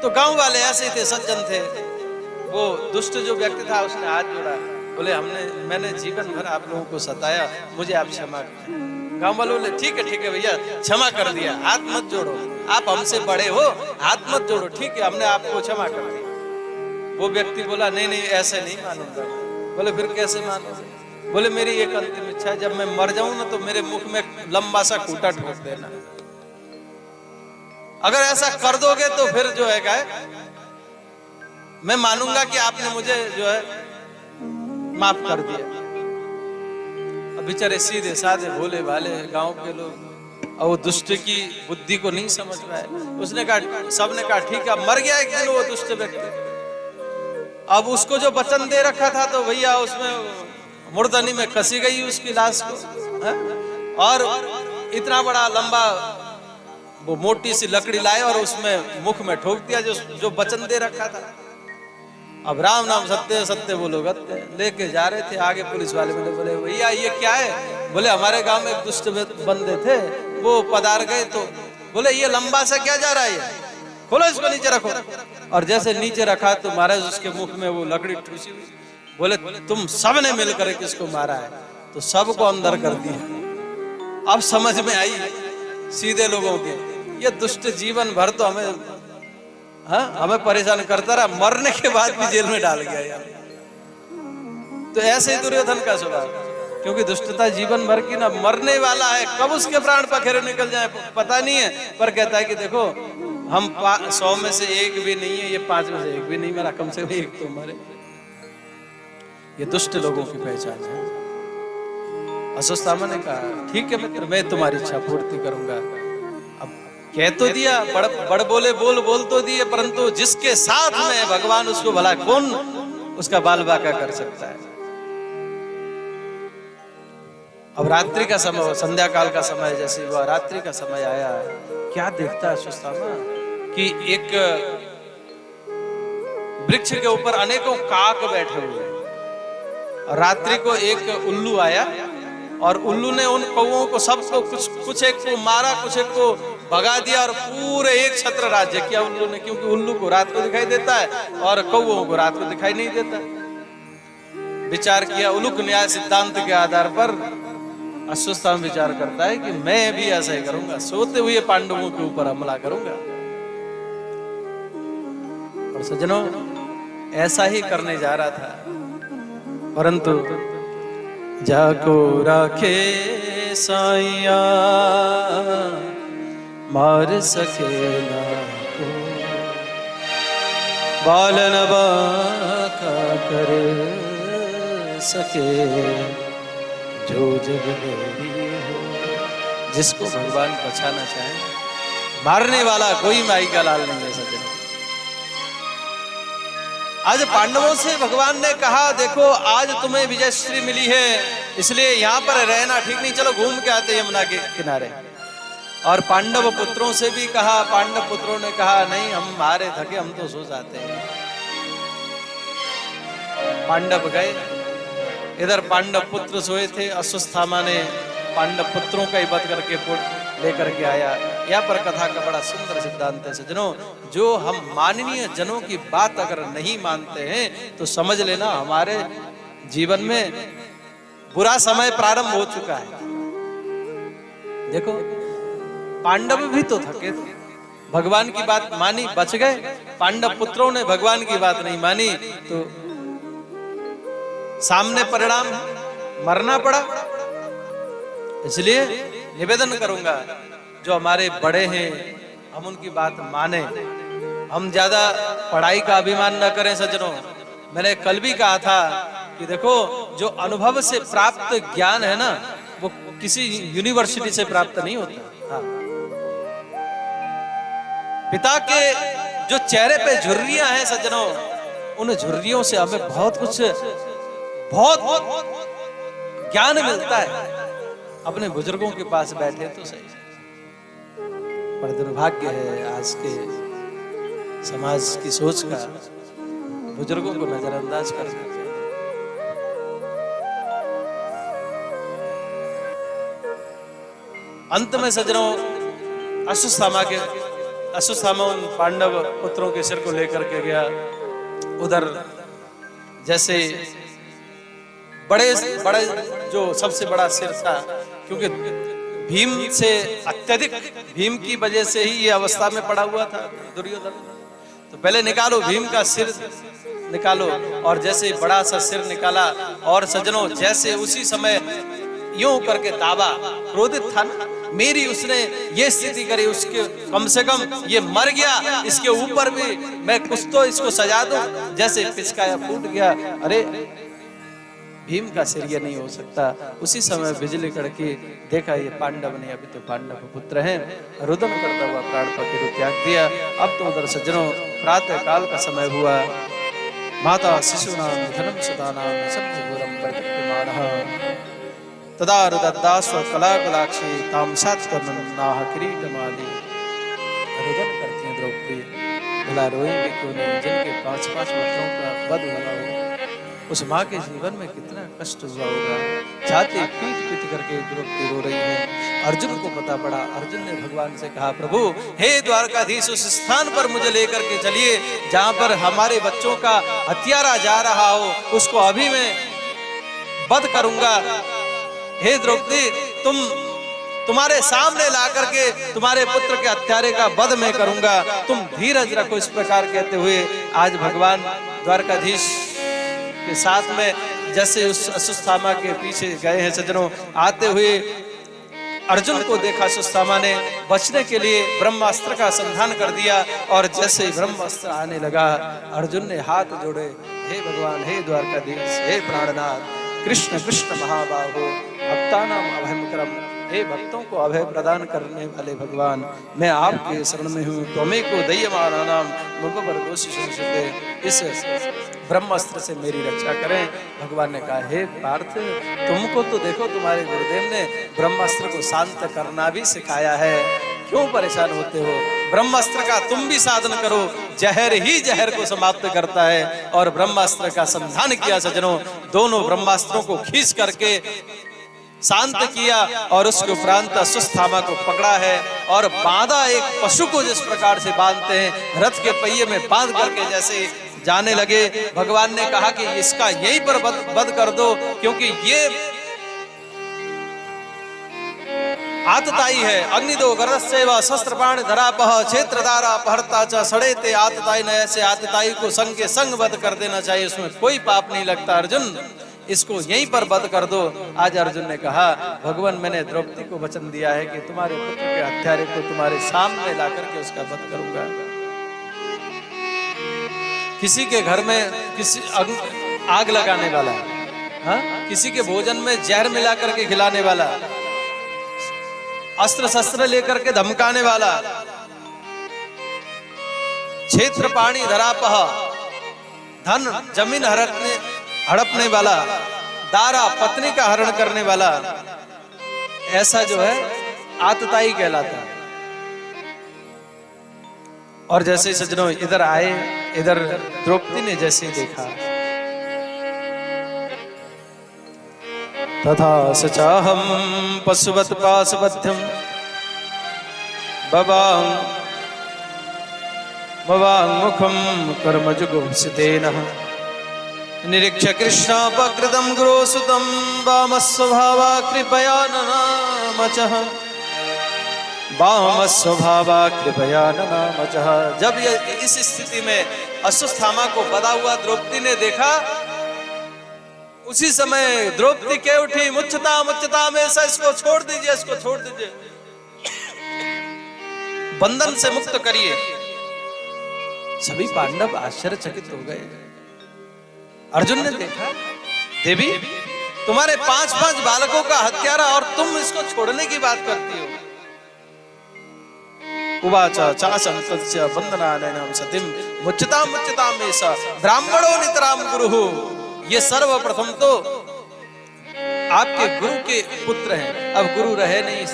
तो गांव वाले ऐसे थे, सज्जन थे। वो दुष्ट जो व्यक्ति था उसने हाथ जोड़ा, बोले मैंने जीवन भर आप लोगों को सताया, मुझे आप क्षमा करें। गांव वालों बोले ठीक है भैया, क्षमा कर दिया, हाथ मत जोड़ो, आप हमसे बड़े हो, हाथ मत जोड़ो, ठीक है हमने आपको क्षमा कर दिया। वो व्यक्ति बोला नहीं ऐसे नहीं मानूंगा। बोले फिर कैसे मानोगे? बोले मेरी एक अंतिम इच्छा है, जब मैं मर जाऊं ना तो मेरे मुख में लंबा सा खूंटा ठोक देना। अगर ऐसा कर दोगे तो फिर जो है क्या मैं मानूंगा कि आपने मुझे जो है माफ कर दिया। अब बेचारे सीधे साधे भोले भाले गांव के लोग, और वो दुष्ट की बुद्धि को नहीं समझ पाए। उसने कहा, सबने कहा ठीक है, मर गया एक दिन वो दुष्ट व्यक्ति। अब उसको जो वचन दे रखा था तो भैया उसमें मुर्दनी में कसी गई उसकी लाश को, है? और इतना बड़ा लंबा वो मोटी सी लकड़ी लाए और उसमें मुख में ठोक दिया जो वचन दे रखा था। अब राम नाम सत्य सत्य बोलो गत्य लेके जा रहे थे, आगे पुलिस वाले बोले भैया ये क्या है? बोले हमारे गांव में एक दुष्ट बंदे थे, वो पधार गए, तो बोले ये लंबा सा क्या जा रहा है, खोलो इसको नीचे रखो। और जैसे नीचे रखा तो महाराज उसके मुख में वो लकड़ी ठूसी हुई। बोले तुम सब ने मिलकर किसको मारा है? तो सबको अंदर कर दिया। अब समझ में आई सीधे लोगों के, ये दुष्ट जीवन भर तो हमें परेशान करता रहा, मरने के बाद भी जेल में डाल गया यार। तो ऐसे ही दुर्योधन का स्वभाव, क्योंकि दुष्टता जीवन भर की ना, मरने वाला है, कब उसके प्राण पखेरे निकल जाए पता नहीं है, पर कहता है कि देखो हम 100 में से एक भी नहीं है, ये 5 में से एक भी नहीं मरा, कम से कम एक तो मरे। ये दुष्ट लोगों की पहचान है। अश्वत्थामा ने कहा ठीक है मित्र, मैं तुम्हारी इच्छा पूर्ति करूंगा। अब कह तो दिया, बड़ बोले बोल तो दिए, परंतु जिसके साथ में भगवान उसको भला कौन उसका बाल बाका कर सकता है। अब रात्रि का समय, संध्या काल का समय जैसे हुआ, रात्रि का समय आया, क्या देखता है अश्वत्थामा कि एक वृक्ष के ऊपर अनेकों काक बैठे हुए हैं। और रात्रि को एक उल्लू आया और उल्लू ने उन कौओं को सबको कुछ एक को मारा, कुछ एक को भगा दिया और पूरे एक छत्र राज्य किया उल्लू ने, क्योंकि उल्लू को रात को दिखाई देता है और कौओं को रात को दिखाई नहीं देता। विचार किया, उलूक न्याय सिद्धांत के आधार पर अश्वत्थामा विचार करता है कि मैं भी ऐसा ही करूंगा, सोते हुए पांडवों के ऊपर हमला करूंगा। और सज्जनों ऐसा ही करने जा रहा था, परंतु जाको राखे साइया मार सके ना को, बालन बाका कर सके जो जग मेरी हो। जिसको भगवान बचाना चाहे, मारने वाला कोई माई का लाल नहीं है सज्जनों। आज पांडवों से भगवान ने कहा देखो आज तुम्हें विजयश्री मिली है, इसलिए यहाँ पर रहना ठीक नहीं, चलो घूम के आते यमुना के किनारे। और पांडव पुत्रों से भी कहा, पांडव पुत्रों ने कहा नहीं हम मारे थके, हम तो सो जाते हैं। पांडव गए, इधर पांडव पुत्र सोए थे, अश्वत्थामा ने पांडव पुत्रों का ही वध करके लेकर के आया। यहाँ पर कथा का बड़ा सुंदर सिद्धांत है सज्जनों, जो हम माननीय जनों की बात अगर नहीं मानते हैं तो समझ लेना हमारे जीवन में बुरा समय प्रारंभ हो चुका है। देखो पांडव भी तो थके थे, भगवान की बात मानी बच गए, पांडव पुत्रों ने भगवान की बात नहीं मानी तो सामने परिणाम मरना पड़ा। इसलिए निवेदन करूंगा जो हमारे बड़े हैं हम उनकी बात माने, हम ज्यादा पढ़ाई का अभिमान न करें सज्जनों। मैंने कल भी कहा था कि देखो जो अनुभव से प्राप्त ज्ञान है ना वो किसी यूनिवर्सिटी से प्राप्त नहीं होता। हाँ। पिता के जो चेहरे पे झुर्रियां हैं सज्जनों, उन झुर्रियों से हमें बहुत कुछ बहुत ज्ञान मिलता है। अपने बुजुर्गों के पास बैठे तो सही, पर दुर्भाग्य है आज के समाज की सोच का, बुजुर्गों को नजरअंदाज कर देते हैं। अंत में सज्जनों अश्वत्थामा के अश्वत्थामा उन पांडव पुत्रों के सिर को लेकर के गया। उधर जैसे बड़े बड़े जो सबसे बड़ा सिर था, क्योंकि भीम से अत्यधिक भीम की वजह से ही ये अवस्था में पड़ा हुआ था दुर्योधन। तो पहले निकालो भीम का सिर निकालो, और जैसे बड़ा सा सिर निकाला, और सज्जनों जैसे उसी समय यूं करके दावा, क्रोधित था ना, मेरी उसने ये स्थिति करी, उसके कम से कम ये मर गया, इसके ऊपर भी मैं कुछ तो इसको सजा दूं, जैसे पिचकाया फूट गया। अरे भीम का सिर ये नहीं हो सकता। उसी समय बिजली कड़की, देखा ये पांडव नहीं, अभी तो पांडव पुत्र हैं। रुदन करता हुआ प्राण पखेरु त्याग दिया। अब तो उधर सज्जनों प्रातः काल का समय हुआ। माता शिशुनां निधनं सुतानां निशब्दपूरं परितप्यमानः तदा रुदद्दास्व कलाकलाक्षी तां सात्कर्मन्नाः किरीटमाली। रुदन करती हैं द्रौपदी, भला रोएंगे क्यों नहीं जिनके 5-5 पुत्रों का वध हुआ हो। उस माँ के जीवन में कितना कष्ट हुआ होगा। छाती पीट पीट करके द्रौपदी रो रही है। अर्जुन को पता पड़ा। अर्जुन ने भगवान से कहा, प्रभु हे द्वारकाधीश, उस स्थान पर मुझे लेकर के चलिए जहां पर हमारे बच्चों का हत्यारा जा रहा हो, उसको अभी मैं वध करूंगा। हे द्रौपदी, तुम्हारे सामने ला करके तुम्हारे पुत्र के हत्यारे का वध मैं करूंगा, तुम धीरज रखो। इस प्रकार कहते हुए आज भगवान द्वारकाधीश के साथ में जैसे उस अश्वत्थामा के पीछे गए हैं सज्जनों। आते हुए अर्जुन को देखा अश्वत्थामा ने, बचने के लिए ब्रह्मास्त्र का संधान कर दिया, और जैसे ही ब्रह्मास्त्र आने लगा, अर्जुन ने हाथ जोड़े, हे भगवान, हे द्वारकाधीश, हे प्राणनाथ, कृष्ण कृष्ण महाबाहो, भक्तानां अभयंकरम, हे भक्तों को अभय प्रदान करने वाले भगवान, मैं आपके शरण में हूँ। त्वमेको दय्यमानानां मुपवर्गोऽसि संशते। इस ब्रह्मास्त्र से मेरी रक्षा करें। भगवान ने कहा, हे पार्थ, तुमको तो देखो तुम्हारे गुरुदेव ने ब्रह्मास्त्र को शांत करना भी सिखाया है, क्यों परेशान होते हो? ब्रह्मास्त्र का तुम भी साधन करो, जहर ही जहर को समाप्त करता है। और ब्रह्मास्त्र का संधान किया सज्जनों। दोनों ब्रह्मास्त्रों को खींच करके शांत किया, और उसके उपरांत अश्वत्थामा को पकड़ा है और बांधा। एक पशु को जिस प्रकार से बांधते हैं, रथ के पहिए में बांध करके जैसे जाने लगे। भगवान ने कहा कि इसका यहीं पर वध कर दो, क्योंकि ये आतताई है। अग्निदो गरस्यैव शस्त्रपाण धरापह क्षेत्रधारा अपहर्ता च सड़ेते आतताई। न ऐसे आतताई को संग के संग वध कर देना चाहिए, उसमें कोई पाप नहीं लगता। अर्जुन, इसको यहीं पर वध कर दो। आज अर्जुन ने कहा, भगवान, मैंने द्रौपदी को वचन दिया है कि तुम्हारे पुत्र के हत्यारे को तुम्हारे सामने ला करके उसका वध करूंगा। किसी के घर में किसी आग लगाने वाला, हाँ, किसी के भोजन में जहर मिला करके खिलाने वाला, अस्त्र शस्त्र लेकर के धमकाने वाला, क्षेत्र पाणी धरापह, धन जमीन हड़पने वाला, दारा पत्नी का हरण करने वाला, ऐसा जो है आतताई कहलाता है। और जैसे सज्जनों इधर आए, इधर द्रौपदी ने जैसे देखा, तथा सचाहम पशुवत पाशबद्धं भवांग मुखम कर्मजुगुप्सितेन निरीक्ष्य कृष्णापकृतं गुरोसुतं वामस्वभावा कृपया ननामचः वामस्वभावा कृपया ननामचः। जब इस स्थिति में अश्वत्थामा को बधा हुआ द्रौपदी ने देखा, उसी समय द्रौपदी कह उठी, मुच्यता मुच्यता में ऐसा, इसको छोड़ दीजिए, इसको छोड़ दीजिए, बंधन से मुक्त करिए। सभी पांडव आश्चर्यचकित हो गए। अर्जुन ने देखा, देवी, तुम्हारे 5-5 बालकों का हत्यारा और तुम इसको छोड़ने की बात करती हो। उवाचा चासं तस्य बंधनानैनं सतिं मुच्यतां मुच्यतां मेषा ब्राह्मणो नितराम गुरुः। ये सर्वप्रथम तो आपके गुरु के पुत्र हैं, अब गुरु रहे नहीं इस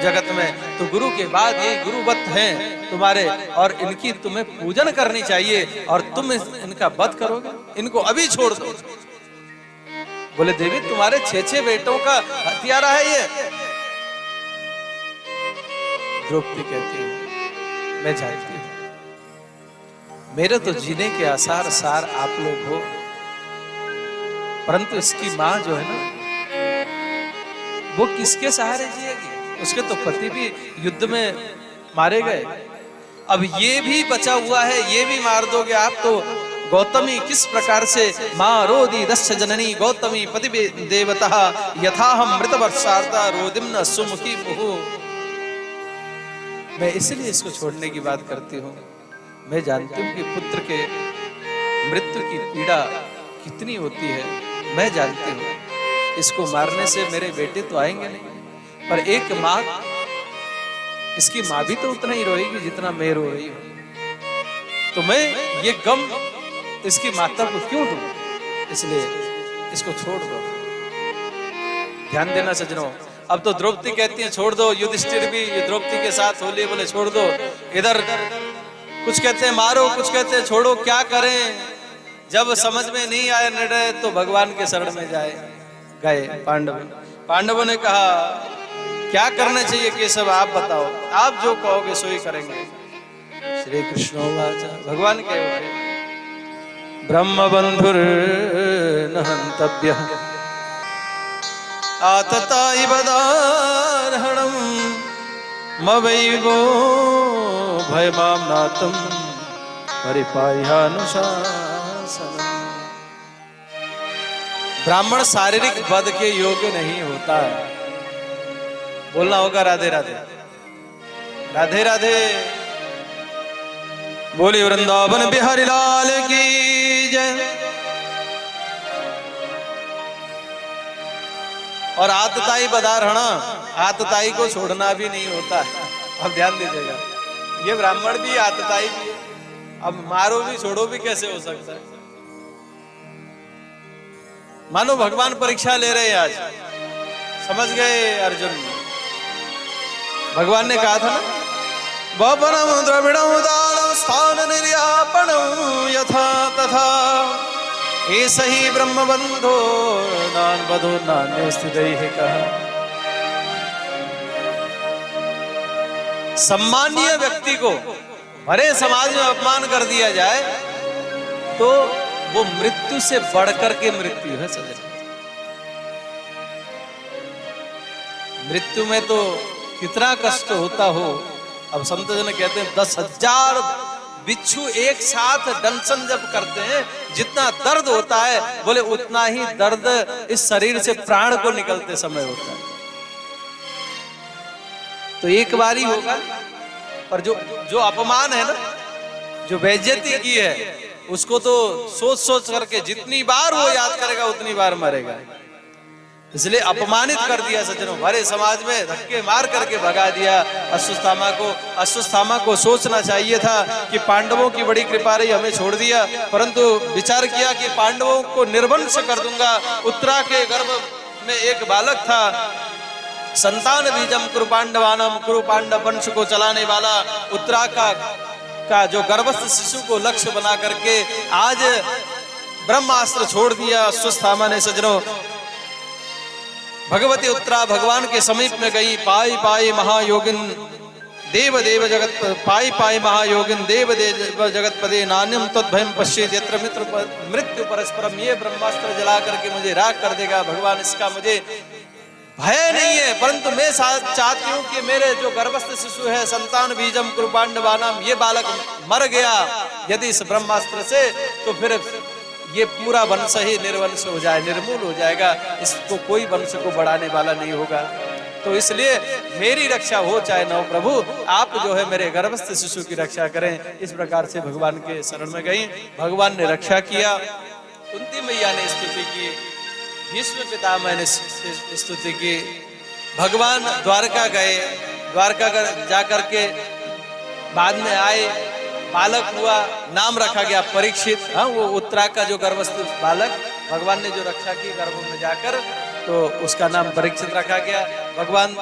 जगत में, तो गुरु के बाद ये गुरुवत हैं तुम्हारे, और इनकी तुम्हें पूजन करनी चाहिए, और तुम इनका वध करोगे, इनको अभी छोड़ दो। बोले, देवी, तुम्हारे 6 बेटों का हत्यारा है ये। द्रौपदी कहती है, मैं जानती हूँ मेरे तो जीने के आसार सार आप लोग हो, परंतु इसकी माँ जो है ना, वो किसके सहारे जिएगी? उसके तो पति भी युद्ध में मारे गए, अब ये भी बचा हुआ है, ये भी मार दोगे आप तो गौतमी किस प्रकार से माँ रोदी दस्य जननी गौतमी पति देवता यथा हम मृत वर्षार्ता रोदिम्न सुमुखी मुहु। मैं इसलिए इसको छोड़ने की बात करती हूँ। मैं जानती हूँ कि पुत्र के मृत्यु की पीड़ा कितनी होती है, मैं जानती हूँ। इसको मारने से मेरे बेटे तो आएंगे नहीं, पर एक माँ, इसकी माँ भी तो उतना ही रोएगी जितना मैं रो रही हूँ। तो मैं ये गम इसकी माता को क्यों दूं? इसलिए इसको छोड़ दो। ध्यान देना सज्जनों। अब तो द्रौपदी कहती है छोड़ दो, युधिष्ठिर भी द्रौपदी के साथ होली बोले छोड़ दो। इधर कुछ कहते हैं मारो, कुछ कहते हैं छोड़ो, क्या करें? जब समझ में नहीं आया निर्णय तो भगवान के शरण में गए पांडवों ने कहा क्या करना चाहिए केशव, आप बताओ, आप जो कहोगे सो ही करेंगे। श्री कृष्ण भगवान के उठे ब्रह्म बंधुर न हंतव्यः आतताई बदारहणम मवैवो भयमाम्नातम परिपाह्यानुशासनम्। ब्राह्मण शारीरिक वध के योग्य नहीं होता है। बोलना होगा राधे राधे, राधे राधे। बोली वृंदावन बिहारी लाल की जय। और आतताई बदारहणा, आतताई को छोड़ना भी नहीं होता है। अब ध्यान दीजिएगा, ये ब्राह्मण भी आतताई भी है। अब मारो भी छोड़ो भी कैसे हो सकता है? मानो भगवान परीक्षा ले रहे हैं आज। समझ गए अर्जुन? भगवान ने कहा था ना, वपनम द्रविणम दानम स्थान निर्यापणम यथा तथा ऐसा ही ब्रह्म बंधो नान बधो नान्य स्थितैः कहा। सम्मानीय व्यक्ति को भरे समाज में अपमान कर दिया जाए तो वो मृत्यु से बढ़कर के मृत्यु है सज्जन। मृत्यु में तो कितना कष्ट होता हो। अब संत जन कहते हैं 10,000 बिच्छू एक साथ दंशन जब करते हैं, जितना दर्द होता है बोले उतना ही दर्द इस शरीर से प्राण को निकलते समय होता है। तो एक बार ही होगा, पर जो अपमान है ना, जो बेइज्जती की है, उसको तो सोच सोच करके जितनी बार वो याद करेगा उतनी बार मरेगा। इसलिए अपमानित कर दिया सज्जनों, भरे समाज में धक्के मार करके भगा दिया अश्वत्थामा को। अश्वत्थामा को सोचना चाहिए था कि पांडवों की बड़ी कृपा रही, हमें छोड़ दिया, परंतु विचार किया कि पांडवों को निर्वंश कर दूंगा। उत्तरा के गर्भ में एक बालक था, संतान बीजम कुरु पांडवानम, कुरु पांडव वंश को चलाने वाला उत्तरा का जो गर्भस्थ शिशु को लक्ष्य बना करके आज ब्रह्मास्त्र छोड़ दिया अश्वत्थामा ने सज्जनों। भगवती उत्तरा भगवान के समीप में गई। पाई पाई महायोगिन देव देव जगत, पाई पाई महायोगिन देव देव जगत पदे नान्यम तद्भयम पश्येत् यत्र मित्र मृत्यु परस्परम। ये ब्रह्मास्त्र जला करके मुझे राख कर देगा भगवान, इसका मुझे भय नहीं है, परंतु मैं चाहती हूँ कि मेरे जो गर्भस्थ शिशु है संतान बीजम कुरु पांडवानाम, ये बालक मर गया यदि इस ब्रह्मास्त्र से, तो फिर ये पूरा वंश ही निर्वंश हो जाए, निर्मूल हो जाएगा, इसको कोई वंश को बढ़ाने वाला नहीं होगा। तो इसलिए मेरी रक्षा हो चाहे न हो प्रभु, आप जो है मेरे गर्भस्थ शिशु की रक्षा करें। इस प्रकार से भगवान के शरण में गई, भगवान ने रक्षा किया। कुंती मैया ने स्तुति की, भीष्म पितामह ने स्तुति की। भगवान द्वारका गए, द्वारका जाकर के बाद में आए, बालक हुआ, नाम रखा गया परीक्षित। हाँ, वो उत्तरा का जो गर्भस्थ बालक भगवान ने जो रक्षा की गर्भ में जाकर, तो उसका नाम परीक्षित रखा गया। भगवान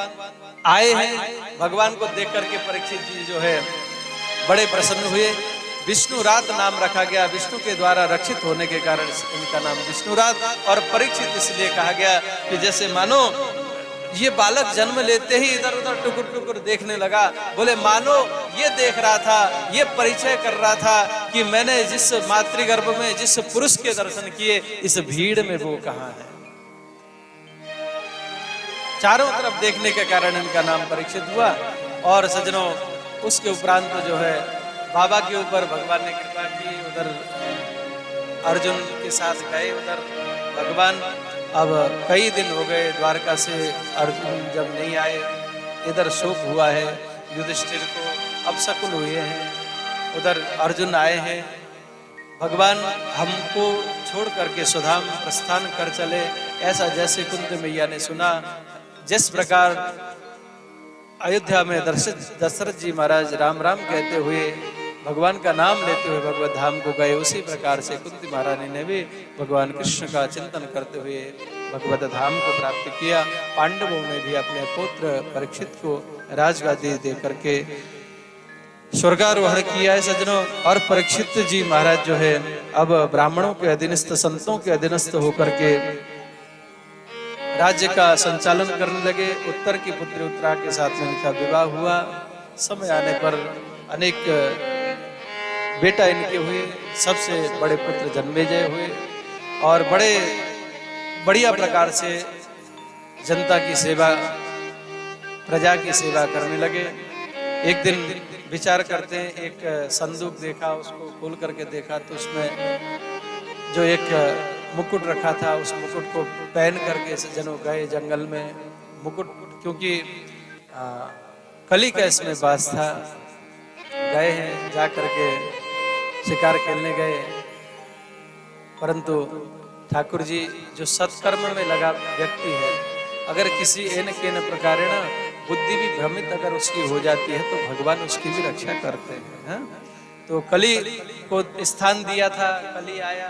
आए हैं, भगवान को देख करके परीक्षित जी जो है बड़े प्रसन्न हुए। विष्णुरात नाम रखा गया, विष्णु के द्वारा रक्षित होने के कारण इनका नाम विष्णुरात। और परीक्षित इसलिए कहा गया कि जैसे मानो ये बालक जन्म लेते ही इधर उधर टुकुर टुकुर देखने लगा। बोले मानो ये देख रहा था, ये परिचय कर रहा था कि मैंने जिस मातृगर्भ में जिस पुरुष के दर्शन किए, इस भीड़ में वो कहाँ है। चारों तरफ देखने के कारण इनका नाम परीक्षित हुआ। और सज्जनों, उसके उपरांत जो है बाबा के ऊपर भगवान ने कृपा की। उधर अर्जुन के साथ गए उधर भगवान। अब कई दिन हो गए द्वारका से अर्जुन जब नहीं आए। इधर शोक हुआ है युधिष्ठिर को, अब शकुन हुए हैं। उधर अर्जुन आए हैं। भगवान हमको छोड़ करके स्वधाम प्रस्थान कर चले, ऐसा जैसे कुंती मैया ने सुना। जिस प्रकार अयोध्या में दशरथ जी महाराज राम राम कहते हुए भगवान का नाम लेते हुए भगवत धाम को गए, उसी प्रकार से कुंती महारानी ने भी भगवान कृष्ण का चिंतन करते हुए भगवत धाम को प्राप्त किया। पांडवों ने भी अपने पुत्र परीक्षित को राजगादी दे करके स्वर्गारोहण किया है सज्जनों। और परीक्षित जी महाराज जो है अब ब्राह्मणों के अधीनस्थ, संतों के अधीनस्थ होकर के राज्य का संचालन करने लगे। उत्तर की पुत्री उत्तरा के साथ में इनका विवाह हुआ। समय आने पर अनेक बेटा इनके हुए। सबसे बड़े पुत्र जन्मेजय हुए और बड़े बढ़िया प्रकार से जनता की सेवा, प्रजा की सेवा करने लगे। एक दिन विचार करते हैं, एक संदूक देखा, उसको खोल करके देखा तो उसमें जो एक मुकुट रखा था, उस मुकुट को पहन करके सज्जनों गए जंगल में। मुकुट क्योंकि कली का इसमें वास था। गए हैं, जा करके शिकार खेलने गए, परंतु ठाकुर जी जो सत्कर्म में लगा व्यक्ति है, अगर किसी एन केन प्रकारेण बुद्धि भी भ्रमित अगर उसकी हो जाती है तो भगवान उसकी भी रक्षा करते हैं। तो कली को स्थान दिया था, कली आया।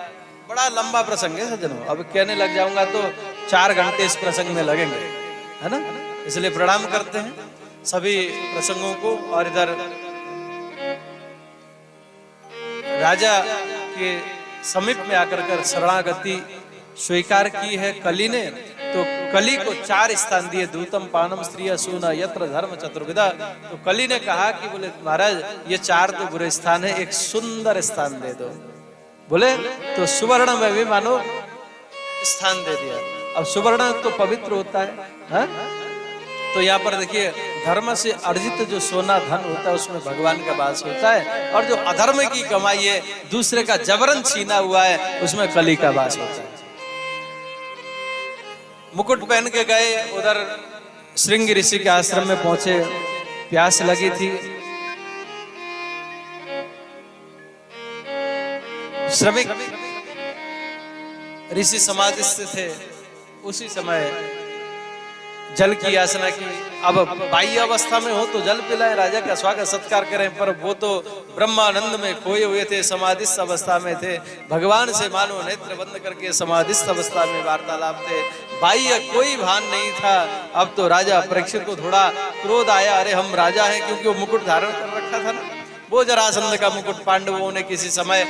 बड़ा लंबा प्रसंग है सज्जनों, अब कहने लग जाऊंगा तो 4 घंटे इस प्रसंग में लगेंगे, है ना। इसलिए प्रणाम करते हैं सभी प्रसंगों को। और इधर राजा के समीप में आकर कर शरणागति स्वीकार की है कली ने। तो कली को 4 स्थान दिए। दूतम पानम स्त्रिय सूना यत्र धर्म चतुर्विदा। तो कली ने कहा कि बोले महाराज ये 4 तो बुरे स्थान है, एक सुंदर स्थान दे दो। बोले तो सुवर्ण में भी मानो स्थान दे दिया। अब सुवर्ण तो पवित्र होता है, तो यहाँ पर देखिए धर्म से अर्जित जो सोना धन होता है उसमें भगवान का वास होता है, और जो अधर्म की कमाई है, दूसरे का जबरन छीना हुआ है, उसमें कली का वास होता है। मुकुट पहन के गए, उधर श्रृंग ऋषि के आश्रम में पहुंचे। प्यास लगी थी। श्रमिक ऋषि समाधिस्थ थे। उसी समय जल की याचना की। अब बाह्य अवस्था में हो तो जल पिलाए, राजा का स्वागत सत्कार करें, पर वो तो ब्रह्मानंद में खोए हुए थे, समाधिस्थ अवस्था में थे। भगवान से मानो नेत्र बंद करके समाधिस्थ अवस्था में वार्तालाप थे। बाह्य कोई भान नहीं था। अब तो राजा परीक्षित को थोड़ा क्रोध आया, अरे हम राजा हैं, क्योंकि वो मुकुट धारण कर रखा था ना। वो जरासंध का मुकुट पांडवों ने किसी समय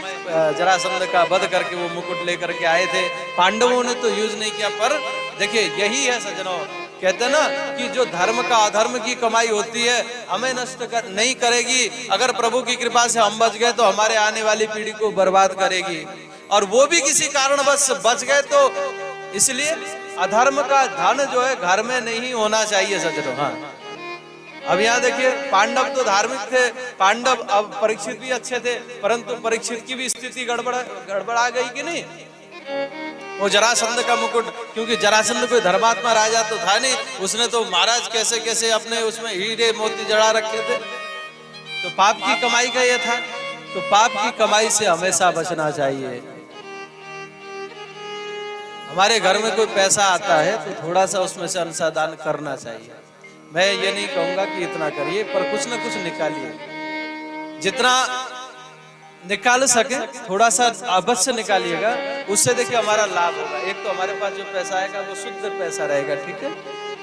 जरासंध का वध करके वो मुकुट लेकर के आए थे। पांडवों ने तो यूज नहीं किया। पर देखिए यही है सज्जनों, कहते हैं ना कि जो धर्म का अधर्म की कमाई होती है हमें नष्ट नहीं करेगी। अगर प्रभु की कृपा से हम बच गए तो हमारे आने वाली पीढ़ी को बर्बाद करेगी, और वो भी किसी कारणवश बच गए तो। इसलिए अधर्म का धन जो है घर में नहीं होना चाहिए सज्जनों। हाँ, अब यहाँ देखिए पांडव तो धार्मिक थे, पांडव, अब परीक्षित भी अच्छे थे, परंतु परीक्षित की भी स्थिति गड़बड़ा गई कि नहीं। वो जरासंध का मुकुट, क्योंकि जरासंध कोई धर्मात्मा राजा तो था नहीं, उसने तो महाराज कैसे कैसे अपने उसमें हीरे मोती जड़ा रखे थे। तो पाप की कमाई का ये था। तो पाप की कमाई से हमेशा बचना चाहिए। हमारे घर में कोई पैसा आता है तो थोड़ा सा उसमें से अंशदान करना चाहिए। मैं ये नहीं कहूंगा कि इतना करिए, पर कुछ ना कुछ निकालिए। जितना निकाल सके थोड़ा सा अवश्य निकालिएगा, उससे देखिए हमारा लाभ होगा। एक तो हमारे पास जो पैसा आएगा वो शुद्ध पैसा रहेगा, ठीक है,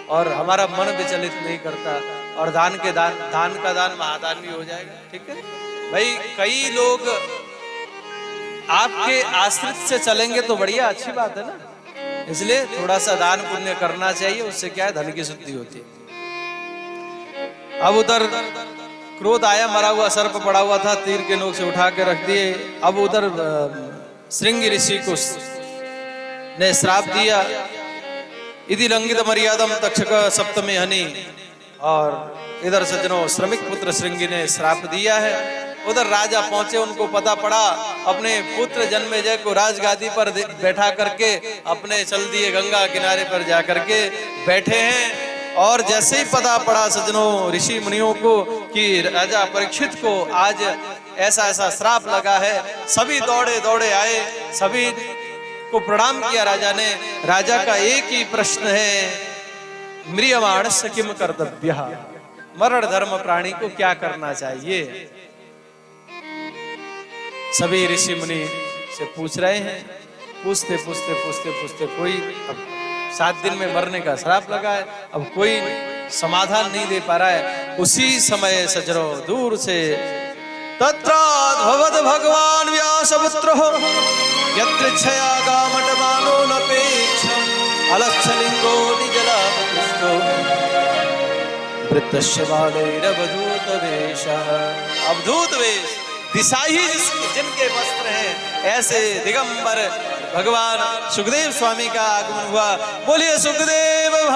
और हमारा मन विचलित नहीं करता, और दान का दान महादान भी हो जाएगा, ठीक है भाई। कई लोग आपके आश्रित से चलेंगे तो बढ़िया, अच्छी बात है ना। इसलिए थोड़ा सा दान पुण्य करना चाहिए, उससे क्या है धन की शुद्धि होती है। अब उधर क्रोध आया, मरा हुआ सर्प पड़ा हुआ था, तीर के नोक से उठा के रख दिए। अब उधर श्रृंगी ऋषि को ने श्राप दिया, इति लंघित मर्यादम तक्षक सप्तमी हनि। और इधर सज्जनों श्रमिक पुत्र श्रृंगी ने श्राप दिया है। उधर राजा पहुंचे, उनको पता पड़ा, अपने पुत्र जन्मेजय को राजगादी पर बैठा करके अपने चल दिए गंगा किनारे पर जाकर के बैठे हैं। और जैसे ही पता पड़ा सज्जनों ऋषि मुनियों को कि राजा परीक्षित को आज ऐसा ऐसा श्राप लगा है, सभी दौड़े दौड़े आए, सभी को प्रणाम किया राजा ने। राजा का एक ही प्रश्न है, म्रियमाणस्य किम कर्तव्यः, मरण धर्म प्राणी को क्या करना चाहिए। सभी ऋषि मुनि से पूछ रहे हैं, पूछते पूछते पूछते पूछते कोई 7 दिन में मरने का श्राप लगा है, अब कोई समाधान नहीं दे पा रहा है। उसी समय सज्जनों दूर से तत्राद्भवद भगवान व्यासपुत्रः यत्रिच्छया गामटमानो नपेक्षम् अलच्छलिंगो निजलापतिष्ठो वृत्तस्य बालैरवधूत वेशः। अवधूत वेश, दिशा ही जिनके वस्त्र हैं, ऐसे दिगंबर भगवान सुखदेव स्वामी का आगमन हुआ। बोलिए सुखदेव